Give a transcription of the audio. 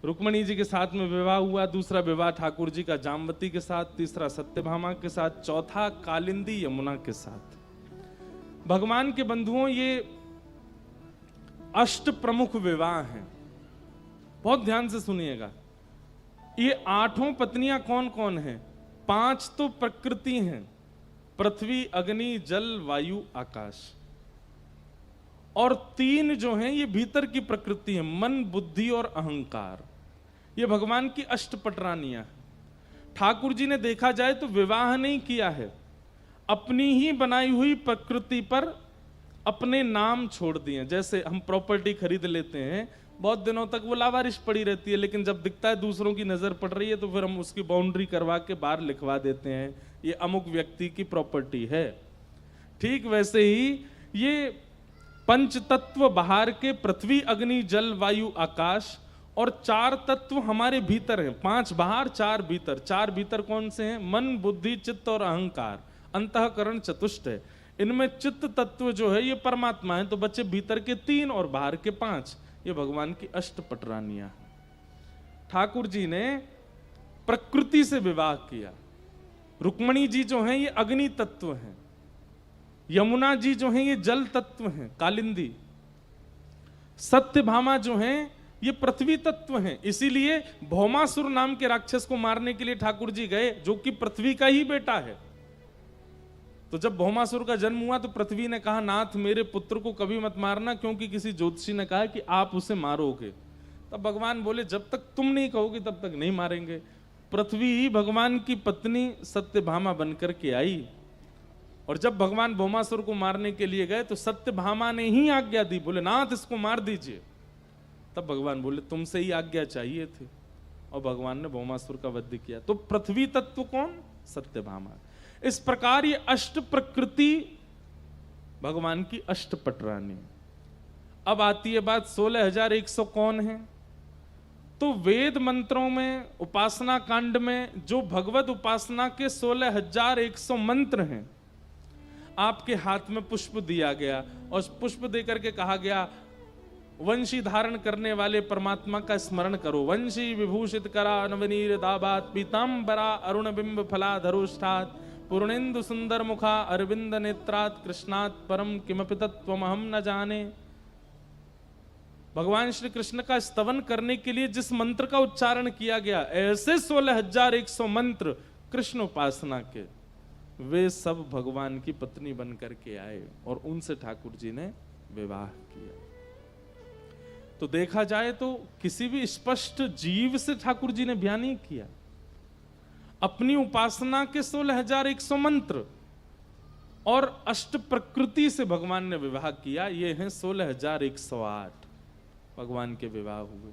रुक्मणी जी के साथ में विवाह हुआ, दूसरा विवाह ठाकुर जी का जामवती के साथ, तीसरा सत्यभामा के साथ, चौथा कालिंदी यमुना के साथ। भगवान के बंधुओं, ये अष्ट प्रमुख विवाह हैं। बहुत ध्यान से सुनिएगा। ये आठों पत्नियां कौन कौन हैं? 5 तो प्रकृति हैं, पृथ्वी, अग्नि, जल, वायु, आकाश, और 3 जो हैं ये भीतर की प्रकृति है, मन, बुद्धि और अहंकार। ये भगवान की अष्टपटरानियां हैं। ठाकुर जी ने देखा जाए तो विवाह नहीं किया है, अपनी ही बनाई हुई प्रकृति पर अपने नाम छोड़ दिए। जैसे हम प्रॉपर्टी खरीद लेते हैं, बहुत दिनों तक वो लावारिश पड़ी रहती है, लेकिन जब दिखता है दूसरों की नजर पड़ रही है तो फिर हम उसकी बाउंड्री करवा के बाहर लिखवा देते हैं, ये अमुक व्यक्ति की प्रॉपर्टी है। ठीक वैसे ही ये पंच तत्व बाहर के, पृथ्वी, अग्नि, जल, वायु, आकाश, और 4 तत्व हमारे भीतर हैं। 5 बाहर, 4 भीतर। 4 भीतर कौन से हैं? मन, बुद्धि, चित्त और अहंकार। अंतःकरण चतुष्ट है। इनमें चित्त तत्व जो है ये परमात्मा है, तो बच्चे भीतर के 3 और बाहर के 5। ये भगवान की अष्टपटरानियां। ठाकुर जी ने प्रकृति से विवाह किया। रुक्मणी जी जो हैं ये अग्नि तत्व हैं, यमुना जी जो हैं ये जल तत्व हैं, कालिंदी। सत्यभामा जो हैं ये पृथ्वी तत्व हैं। इसीलिए भौमासुर नाम के राक्षस को मारने के लिए ठाकुर जी गए, जो कि पृथ्वी का ही बेटा है। तो जब भौमासुर का जन्म हुआ तो पृथ्वी ने कहा, नाथ मेरे पुत्र को कभी मत मारना, क्योंकि किसी ज्योतिषी ने कहा कि आप उसे मारोगे। तब भगवान बोले, जब तक तुम नहीं कहोगे तब तक नहीं मारेंगे। पृथ्वी ही भगवान की पत्नी सत्यभामा बनकर के आई, और जब भगवान भौमासुर को मारने के लिए गए तो सत्यभामा ने ही आज्ञा दी, बोले नाथ इसको मार दीजिए। तब भगवान बोले तुमसे ही आज्ञा चाहिए थी, और भगवान ने भौमासुर का वध किया। तो पृथ्वी तत्व कौन? सत्यभामा। इस प्रकार ये अष्ट प्रकृति भगवान की अष्टपटरानी। अब आती है बात 16,100 कौन है? तो वेद मंत्रों में, उपासना कांड में जो भगवत उपासना के 16,100 मंत्र हैं, आपके हाथ में पुष्प दिया गया, और पुष्प देकर के कहा गया वंशी धारण करने वाले परमात्मा का स्मरण करो। वंशी विभूषित करा नवनीर दाबात, पीतांबरा अरुण बिंब फला धरुष्ठात, पूर्णेन्दु सुंदर मुखा अरविंद नेत्रात, कृष्णात परम किमपि तत्त्वमहं न जाने। भगवान श्री कृष्ण का स्तवन करने के लिए जिस मंत्र का उच्चारण किया गया, ऐसे 16,100 मंत्र कृष्ण उपासना के, वे सब भगवान की पत्नी बन करके आए, और उनसे ठाकुर जी ने विवाह किया। तो देखा जाए तो किसी भी स्पष्ट जीव से ठाकुर जी ने ब्याह नहीं किया। अपनी उपासना के 16,100 मंत्र और अष्ट प्रकृति से भगवान ने विवाह किया। ये हैं 16,108 भगवान के विवाह हुए।